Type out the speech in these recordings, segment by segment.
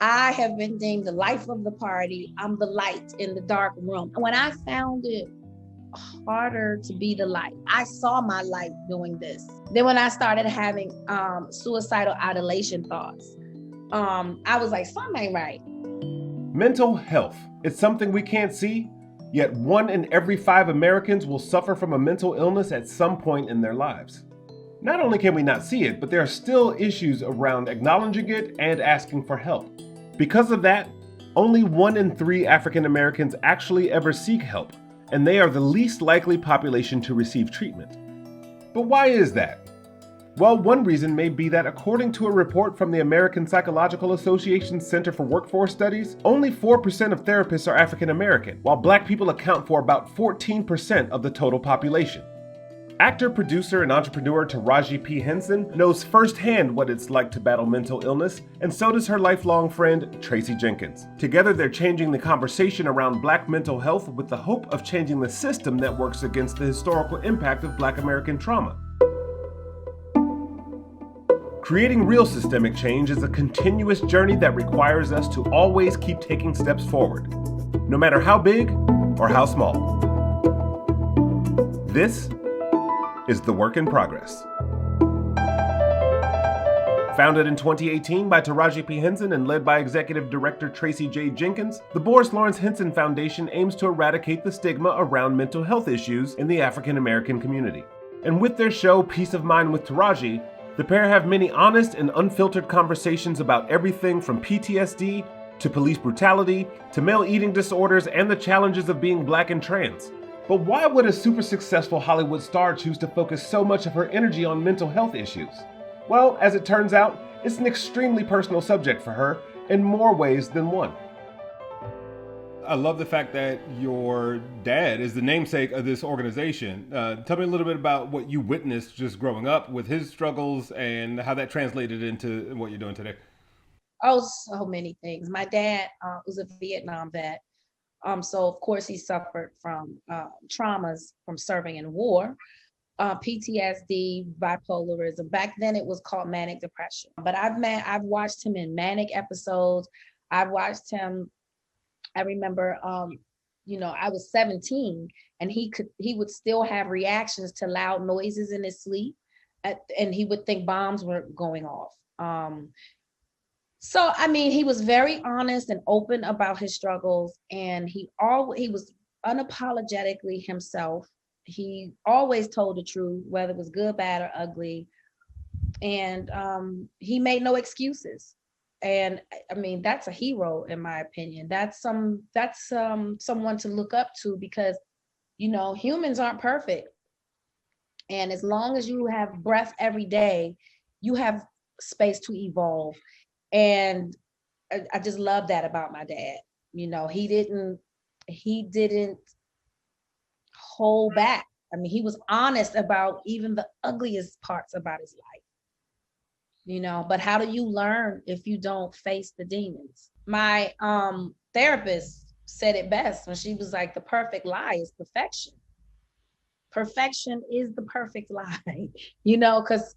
I have been deemed the life of the party. I'm the light in the dark room. When I found it harder to be the light, I saw my light doing this. Then when I started having suicidal ideation thoughts, I was like, something ain't right. Mental health. It's something we can't see, yet 1 in every 5 Americans will suffer from a mental illness at some point in their lives. Not only can we not see it, but there are still issues around acknowledging it and asking for help. Because of that, only 1 in 3 African Americans actually ever seek help, and they are the least likely population to receive treatment. But why is that? Well, one reason may be that according to a report from the American Psychological Association's Center for Workforce Studies, only 4% of therapists are African American, while Black people account for about 14% of the total population. Actor, producer, and entrepreneur Taraji P Henson knows firsthand what it's like to battle mental illness, and so does her lifelong friend, Tracie Jenkins. Together, they're changing the conversation around Black mental health with the hope of changing the system that works against the historical impact of Black American trauma. Creating real systemic change is a continuous journey that requires us to always keep taking steps forward, no matter how big or how small. This is The Work in Progress. Founded in 2018 by Taraji P Henson and led by Executive Director Tracie Jade Jenkins, the Boris Lawrence Henson Foundation aims to eradicate the stigma around mental health issues in the African American community. And with their show Peace of Mind with Taraji, the pair have many honest and unfiltered conversations about everything from PTSD to police brutality to male eating disorders and the challenges of being Black and trans. But why would a super successful Hollywood star choose to focus so much of her energy on mental health issues? Well, as it turns out, it's an extremely personal subject for her in more ways than one. I love the fact that your dad is the namesake of this organization. Tell me a little bit about what you witnessed just growing up with his struggles and how that translated into what you're doing today. Oh, so many things. My dad was a Vietnam vet. So of course he suffered from traumas from serving in war, PTSD, bipolarism. Back then it was called manic depression. But I've watched him in manic episodes. I've watched him. I remember, I was 17 and he would still have reactions to loud noises in his sleep, and he would think bombs were going off. So, I mean, he was very honest and open about his struggles, and he was unapologetically himself. He always told the truth, whether it was good, bad, or ugly, and he made no excuses. And I mean, that's a hero in my opinion. That's someone to look up to, because humans aren't perfect, and as long as you have breath every day, you have space to evolve. And I just love that about my dad. He didn't hold back. I mean, he was honest about even the ugliest parts about his life. But how do you learn if you don't face the demons? My therapist said it best when she was like, the perfect lie is perfection. Perfection is the perfect lie, because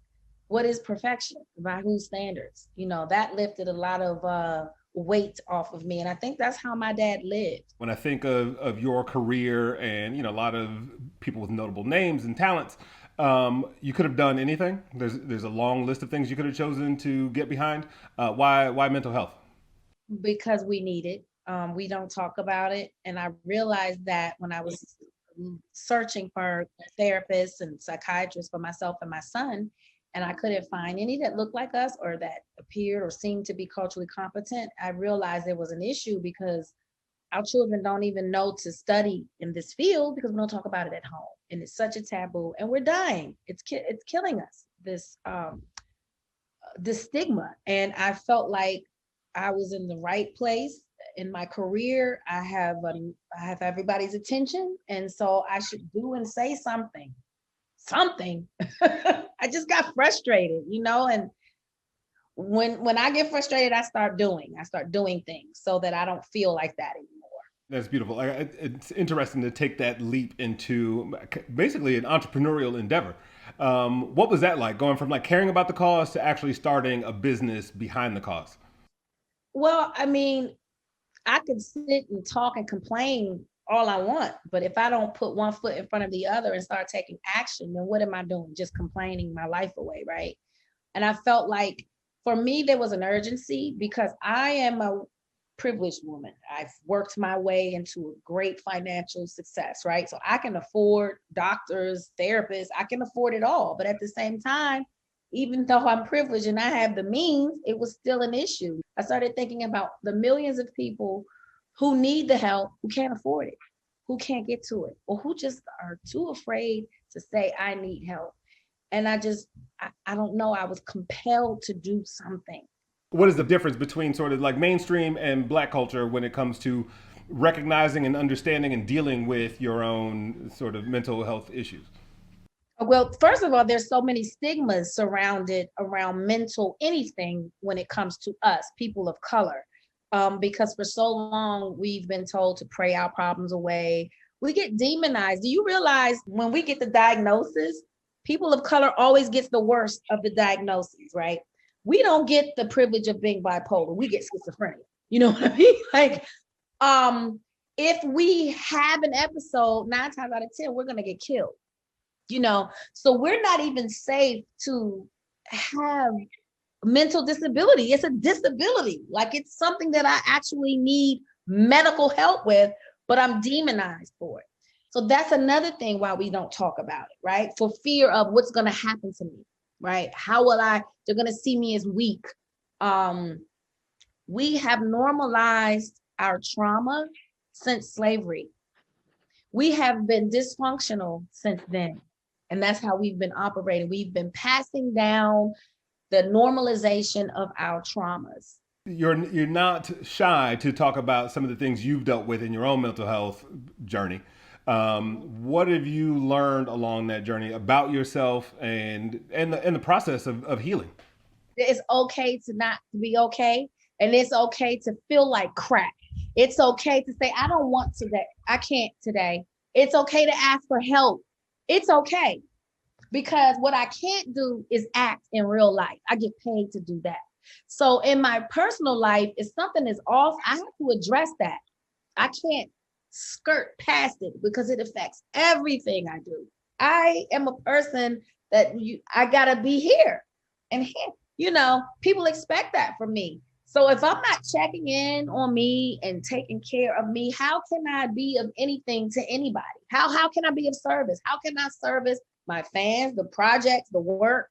what is perfection? By whose standards? That lifted a lot of weight off of me. And I think that's how my dad lived. When I think of your career and, a lot of people with notable names and talents, you could have done anything. There's a long list of things you could have chosen to get behind. Why mental health? Because we need it. We don't talk about it. And I realized that when I was searching for therapists and psychiatrists for myself and my son, and I couldn't find any that looked like us or that appeared or seemed to be culturally competent, I realized there was an issue, because our children don't even know to study in this field because we don't talk about it at home. And it's such a taboo, and we're dying. It's killing us, this stigma. And I felt like I was in the right place in my career. I have everybody's attention, and so I should do and say something. I just got frustrated, and when I get frustrated, I start doing things so that I don't feel like that anymore. That's beautiful. It's interesting to take that leap into basically an entrepreneurial endeavor. What was that like, going from like caring about the cause to actually starting a business behind the cause? Well, I mean, I could sit and talk and complain all I want, but if I don't put one foot in front of the other and start taking action, then what am I doing? Just complaining my life away, right? And I felt like for me, there was an urgency because I am a privileged woman. I've worked my way into a great financial success, right? So I can afford doctors, therapists, I can afford it all. But at the same time, even though I'm privileged and I have the means, it was still an issue. I started thinking about the millions of people who need the help, who can't afford it, who can't get to it, or who just are too afraid to say, I need help. And I don't know, I was compelled to do something. What is the difference between sort of like mainstream and Black culture when it comes to recognizing and understanding and dealing with your own sort of mental health issues? Well, first of all, there's so many stigmas surrounded around mental anything when it comes to us, people of color. Because for so long we've been told to pray our problems away. We get demonized. Do you realize when we get the diagnosis, people of color always gets the worst of the diagnoses, right? We don't get the privilege of being bipolar. We get schizophrenia. You know what I mean? Like, if we have an episode, 9 times out of 10, we're gonna get killed. So we're not even safe to have mental disability. It's a disability. Like, it's something that I actually need medical help with, but I'm demonized for it. So that's another thing why we don't talk about it, right? For fear of what's going to happen to me, right? They're going to see me as weak. We have normalized our trauma since slavery. We have been dysfunctional since then. And that's how we've been operating. We've been passing down the normalization of our traumas. You're not shy to talk about some of the things you've dealt with in your own mental health journey. What have you learned along that journey about yourself and the process of healing? It's okay to not be okay, and it's okay to feel like crap. It's okay to say, I don't want today. I can't today. It's okay to ask for help. It's okay. Because what I can't do is act in real life. I get paid to do that. So in my personal life, if something is off, I have to address that. I can't skirt past it because it affects everything I do. I am a person that I gotta be here and here. People expect that from me. So if I'm not checking in on me and taking care of me, how can I be of anything to anybody? How can I be of service? How can I service my fans, the projects, the work?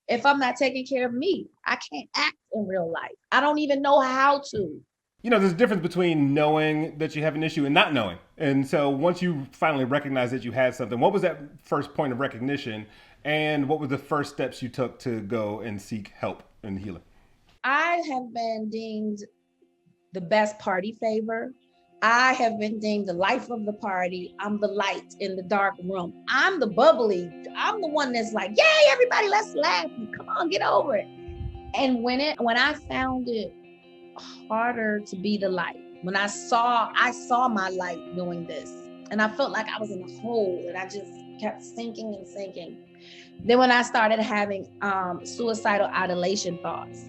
If I'm not taking care of me, I can't act in real life. I don't even know how to. There's a difference between knowing that you have an issue and not knowing. And so once you finally recognize that you had something, what was that first point of recognition? And what were the first steps you took to go and seek help and healing? I have been deemed the best party favor. I have been deemed the life of the party. I'm the light in the dark room. I'm the bubbly. I'm the one that's like, yay, everybody, let's laugh. Come on, get over it. And when I found it harder to be the light, when I saw my light doing this, and I felt like I was in a hole and I just kept sinking and sinking. Then when I started having suicidal ideation thoughts,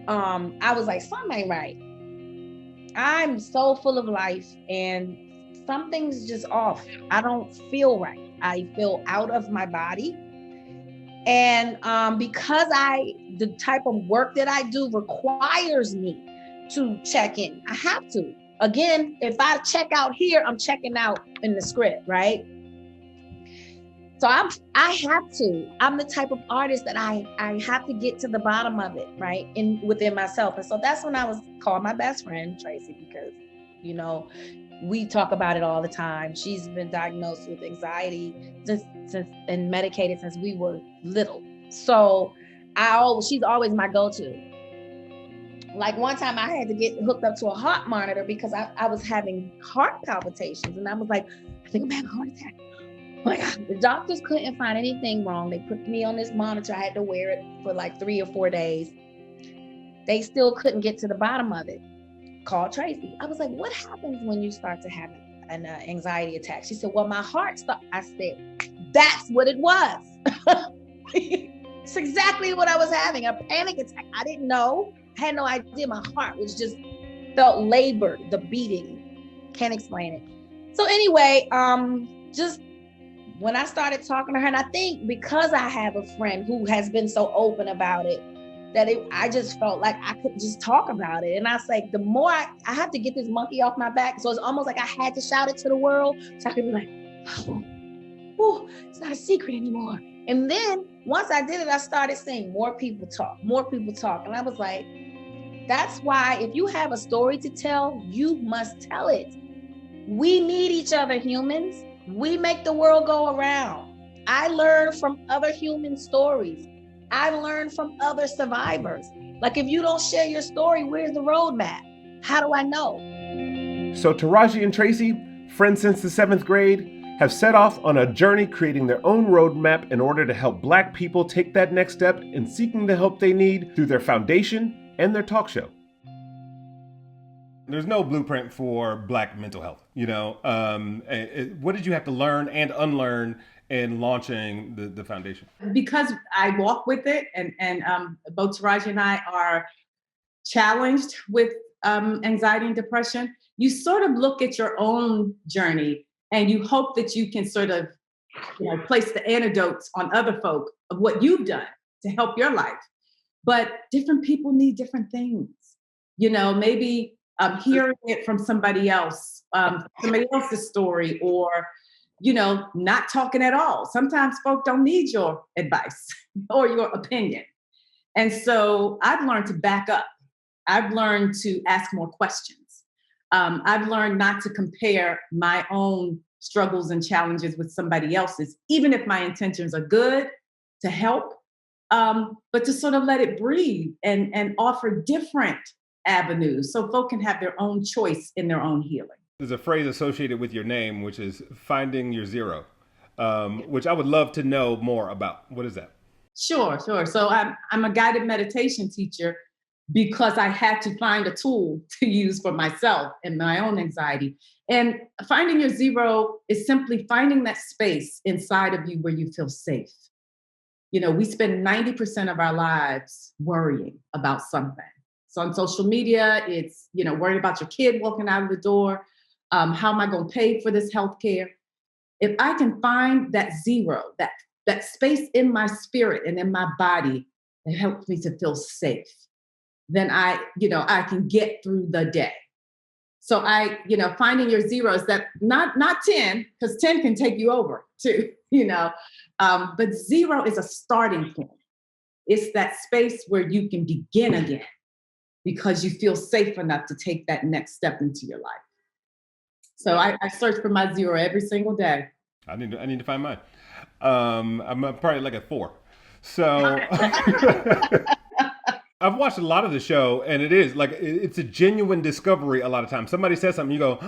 I was like, something ain't right. I'm so full of life and something's just off. I don't feel right. I feel out of my body. And because the type of work that I do requires me to check in. I have to. Again, if I check out here, I'm checking out in the script, right? So I have to. I'm the type of artist that I have to get to the bottom of it, right? Within myself. And so that's when I was called my best friend, Tracie, because, we talk about it all the time. She's been diagnosed with anxiety since and medicated since we were little. So she's always my go-to. Like one time I had to get hooked up to a heart monitor because I was having heart palpitations, and I was like, I think I'm having a heart attack. Oh my God. The doctors couldn't find anything wrong. They put me on this monitor. I had to wear it for like 3 or 4 days. They still couldn't get to the bottom of it. Called Tracie. I was like, what happens when you start to have an anxiety attack? She said, well, my heart stopped. I said, that's what it was. It's exactly what I was having, a panic attack. I didn't know. I had no idea. My heart was just felt labored, the beating. Can't explain it. So anyway, just when I started talking to her, and I think because I have a friend who has been so open about it, I just felt like I could just talk about it. And I was like, the more I have to get this monkey off my back. So it's almost like I had to shout it to the world so I could be like, oh, it's not a secret anymore. And then once I did it, I started seeing more people talk. And I was like, that's why if you have a story to tell, you must tell it. We need each other, humans. We make the world go around. I learn from other human stories. I learned from other survivors. Like, if you don't share your story, where's the roadmap? How do I know? So Taraji and Tracie, friends since the 7th grade, have set off on a journey creating their own roadmap in order to help Black people take that next step in seeking the help they need through their foundation and their talk show. There's no blueprint for Black mental health. What did you have to learn and unlearn in launching the foundation? Because I walk with it, and both Taraji and I are challenged with anxiety and depression, you sort of look at your own journey and you hope that you can sort of place the antidotes on other folk of what you've done to help your life. But different people need different things. Maybe hearing it from somebody else, somebody else's story, or not talking at all. Sometimes folk don't need your advice or your opinion. And so I've learned to back up. I've learned to ask more questions. I've learned not to compare my own struggles and challenges with somebody else's, even if my intentions are good to help, but to sort of let it breathe and offer different avenues so folk can have their own choice in their own healing. There's a phrase associated with your name, which is finding your zero, which I would love to know more about. What is that? Sure. So I'm a guided meditation teacher because I had to find a tool to use for myself and my own anxiety. And finding your zero is simply finding that space inside of you where you feel safe. We spend 90% of our lives worrying about something. So on social media, it's, worried about your kid walking out of the door. How am I going to pay for this healthcare? If I can find that zero, that space in my spirit and in my body that helps me to feel safe, then I can get through the day. So finding your zero is that not 10, because 10 can take you over too, but zero is a starting point. It's that space where you can begin again because you feel safe enough to take that next step into your life. So I search for my zero every single day. I need to find mine. I'm probably like a 4. So I've watched a lot of the show, and it is like it's a genuine discovery. A lot of times, somebody says something, you go,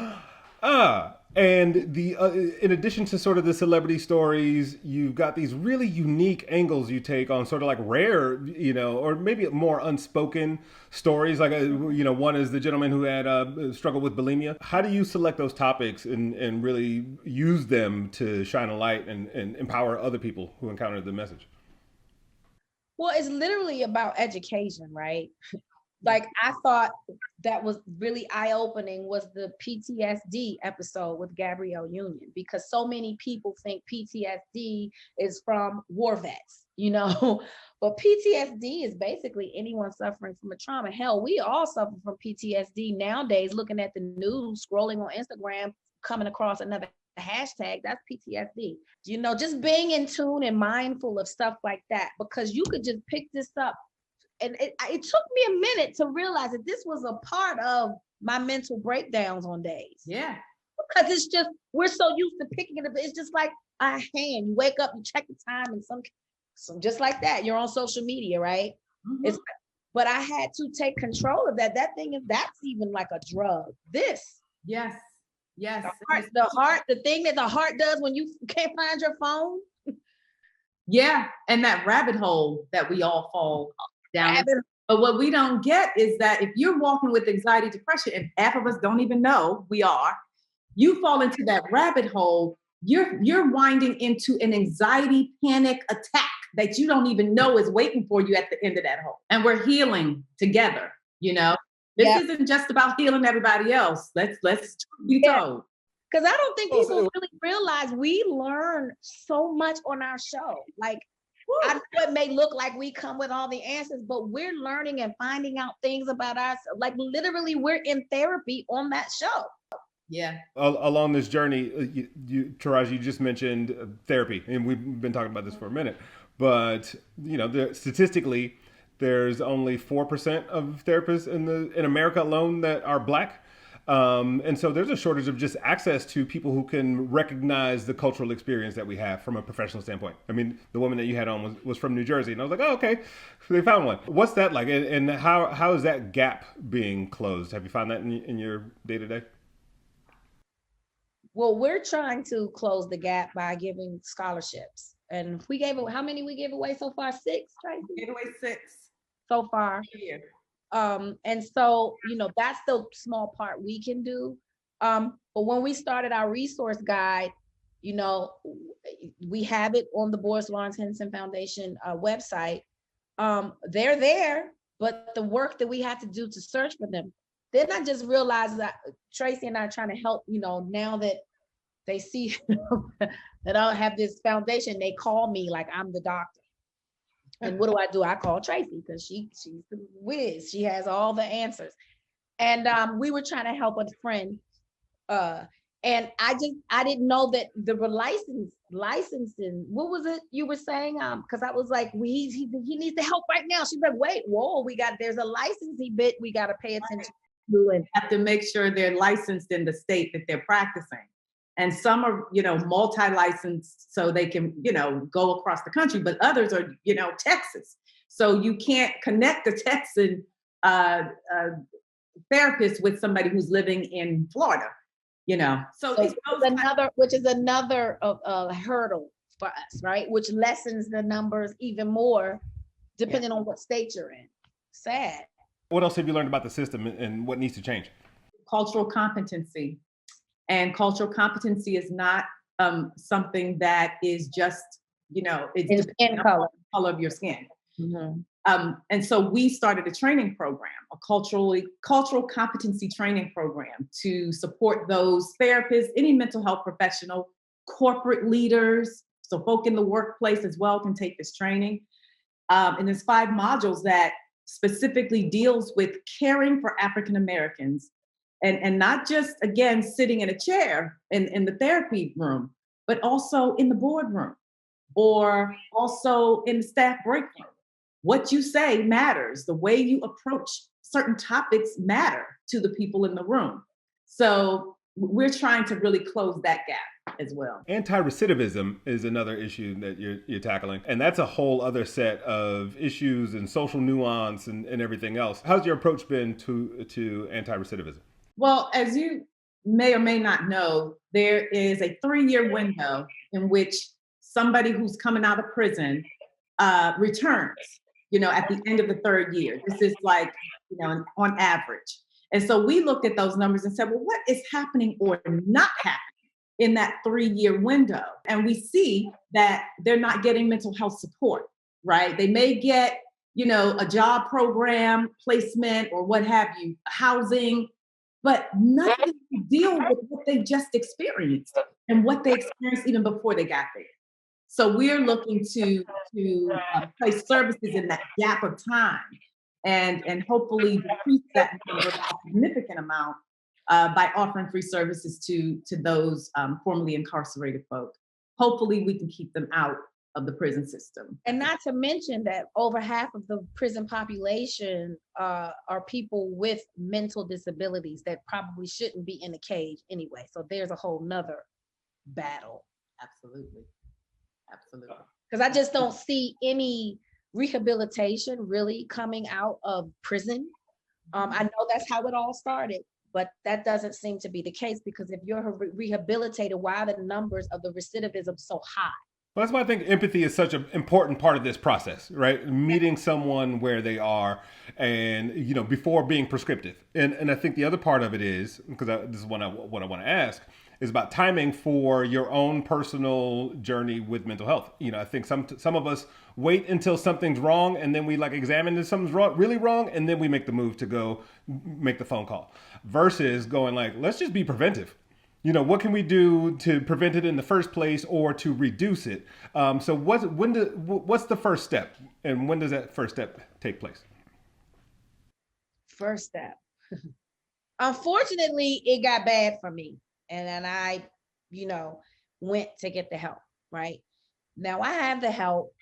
ah. And in addition to sort of the celebrity stories, you've got these really unique angles you take on sort of like rare, or maybe more unspoken stories. Like, one is the gentleman who had struggled with bulimia. How do you select those topics and really use them to shine a light and empower other people who encounter the message? Well, it's literally about education, right? Like, I thought that was really eye-opening was the PTSD episode with Gabrielle Union, because so many people think PTSD is from war vets, but PTSD is basically anyone suffering from a trauma. Hell, we all suffer from PTSD nowadays, looking at the news, scrolling on Instagram, coming across another hashtag, that's PTSD. Just being in tune and mindful of stuff like that, because you could just pick this up. And it took me a minute to realize that this was a part of my mental breakdowns on days. Yeah. Because it's just, we're so used to picking it up. It's just like a hand. You wake up, you check the time, and some just like that, you're on social media, right? Mm-hmm. But I had to take control of that. That's even like a drug. This. Yes. The thing that the heart does when you can't find your phone. Yeah. And that rabbit hole that we all fall down. But what we don't get is that if you're walking with anxiety, depression, and half of us don't even know we are, you fall into that rabbit hole, you're winding into an anxiety panic attack that you don't even know is waiting for you at the end of that hole. And we're healing together, This isn't just about healing everybody else. Let's be told. Because I don't think people really realize we learn so much on our show. Like, I know it may look like we come with all the answers, but we're learning and finding out things about us. Like, literally, we're in therapy on that show. Yeah. Along this journey, Taraji, you just mentioned therapy, and we've been talking about this for a minute. But statistically, there's only 4% of therapists in America alone that are Black. And so there's a shortage of just access to people who can recognize the cultural experience that we have from a professional standpoint. I mean, the woman that you had on was from New Jersey, and I was like, oh, okay, they found one. What's that like? And how is that gap being closed? Have you found that in your day-to-day? Well, we're trying to close the gap by giving scholarships. And we gave how many we gave away so far? 6, Tracie? We gave away 6 so far. Yeah. And so, that's the small part we can do. But when we started our resource guide, we have it on the Boris Lawrence Henson Foundation website. They're there, but the work that we have to do to search for them, then I just realized that Tracie and I are trying to help, now that they see that I have this foundation, they call me like I'm the doctor. And what do? I call Tracie because she's the whiz. She has all the answers. And we were trying to help a friend. And I didn't know that the licensing, what was it you were saying? Because I was like, he needs the help right now. She's like, wait, whoa, there's a licensing bit we got to pay attention to. And have to make sure they're licensed in the state that they're practicing. And some are, multi-licensed so they can, go across the country, but others are, Texas. So you can't connect a Texan therapist with somebody who's living in Florida, So which is another hurdle for us, right? Which lessens the numbers even more, depending on what state you're in. Sad. What else have you learned about the system and what needs to change? Cultural competency. And cultural competency is not something that is just, it's skin color. The color of your skin. Mm-hmm. And so we started a training program, a cultural competency training program to support those therapists, any mental health professional, corporate leaders, so folk in the workplace as well can take this training. And there's 5 modules that specifically deals with caring for African Americans. And not just, again, sitting in a chair in the therapy room, but also in the boardroom or also in the staff break room. What you say matters. The way you approach certain topics matter to the people in the room. So we're trying to really close that gap as well. Anti-recidivism is another issue that you're tackling. And that's a whole other set of issues and social nuance and everything else. How's your approach been to anti-recidivism? Well, as you may or may not know, there is a 3-year window in which somebody who's coming out of prison returns, at the end of the 3rd year. This is like, on average. And so we looked at those numbers and said, well, what is happening or not happening in that 3-year window? And we see that they're not getting mental health support, right? They may get, a job program, placement, or what have you, housing, but nothing to deal with what they just experienced and what they experienced even before they got there. So we're looking to place services in that gap of time and hopefully decrease that number by a significant amount by offering free services to those formerly incarcerated folk. Hopefully we can keep them out of the prison system. And not to mention that over half of the prison population are people with mental disabilities that probably shouldn't be in a cage anyway. So there's a whole nother battle. Absolutely. Because I just don't see any rehabilitation really coming out of prison. I know that's how it all started, but that doesn't seem to be the case, because if you're rehabilitated, why are the numbers of the recidivism so high? Well, that's why I think empathy is such an important part of this process, right? Meeting someone where they are, and before being prescriptive. And I think the other part of it is, because this is what I want to ask, is about timing for your own personal journey with mental health. I think some of us wait until something's wrong, and then we like examine if something's wrong, really wrong, and then we make the move to go make the phone call. Versus going like, let's just be preventive. What can we do to prevent it in the first place or to reduce it? So what's the first step, and when does that first step take place? First step. Unfortunately, it got bad for me. And then I, went to get the help, right? Now I have the help.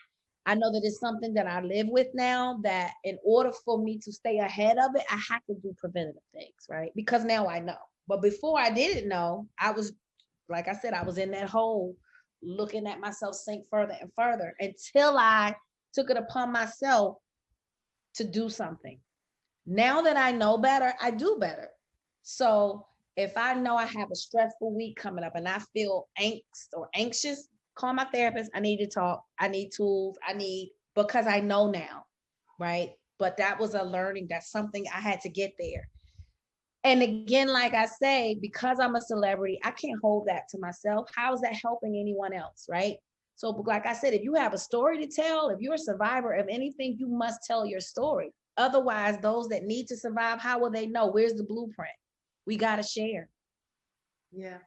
I know that it's something that I live with now, that in order for me to stay ahead of it, I have to do preventative things, right? Because now I know. But before I didn't know, I was, like I said, I was in that hole looking at myself sink further and further until I took it upon myself to do something. Now that I know better, I do better. So if I know I have a stressful week coming up and I feel angst or anxious, call my therapist. I need to talk. I need tools. Because I know now, right? But that was a learning. That's something I had to get there. And again, like I say, because I'm a celebrity, I can't hold that to myself. How is that helping anyone else, right? So like I said, if you have a story to tell, if you're a survivor of anything, you must tell your story. Otherwise, those that need to survive, how will they know? Where's the blueprint? We got to share. Yeah.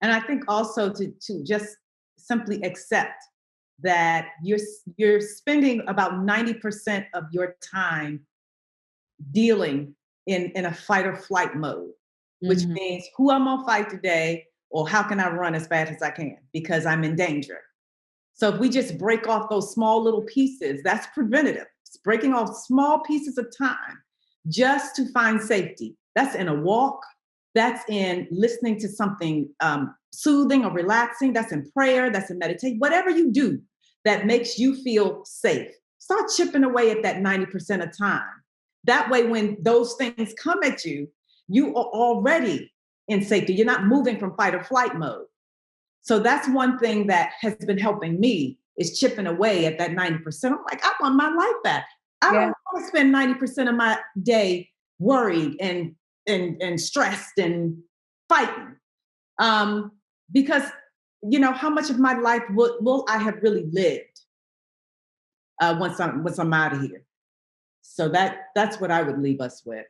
And I think also to just simply accept that you're spending about 90% of your time dealing in a fight or flight mode, which means who I'm gonna fight today, or how can I run as fast as I can because I'm in danger. So if we just break off those small little pieces, that's preventative. It's breaking off small pieces of time just to find safety. That's in a walk. That's in listening to something soothing or relaxing. That's in prayer. That's in meditation. Whatever you do that makes you feel safe, start chipping away at that 90% of time. That way, when those things come at you, you are already in safety. You're not moving from fight or flight mode. So that's one thing that has been helping me, is chipping away at that 90%. I'm like, I want my life back. I don't want to spend 90% of my day worried and stressed and fighting. Because, how much of my life will I have really lived once I'm out of here? So that's what I would leave us with.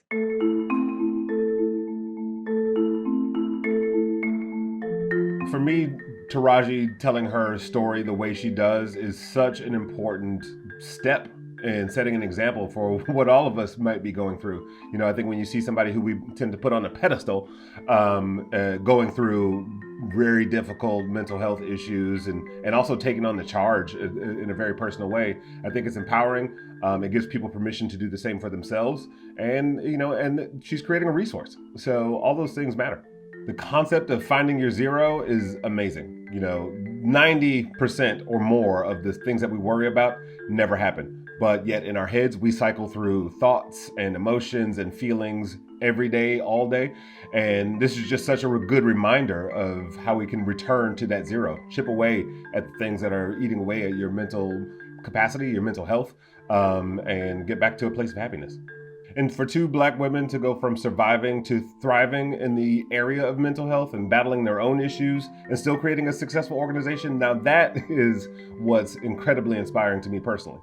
For me, Taraji telling her story the way she does is such an important step in setting an example for what all of us might be going through. I think when you see somebody who we tend to put on a pedestal, going through very difficult mental health issues and also taking on the charge in a very personal way, I think it's empowering. It gives people permission to do the same for themselves, and she's creating a resource. So all those things matter. The concept of finding your zero is amazing. 90% or more of the things that we worry about never happen. But yet in our heads, we cycle through thoughts and emotions and feelings every day, all day. And this is just such a good reminder of how we can return to that zero, chip away at the things that are eating away at your mental capacity, your mental health, and get back to a place of happiness. And for two Black women to go from surviving to thriving in the area of mental health and battling their own issues and still creating a successful organization, now that is what's incredibly inspiring to me personally.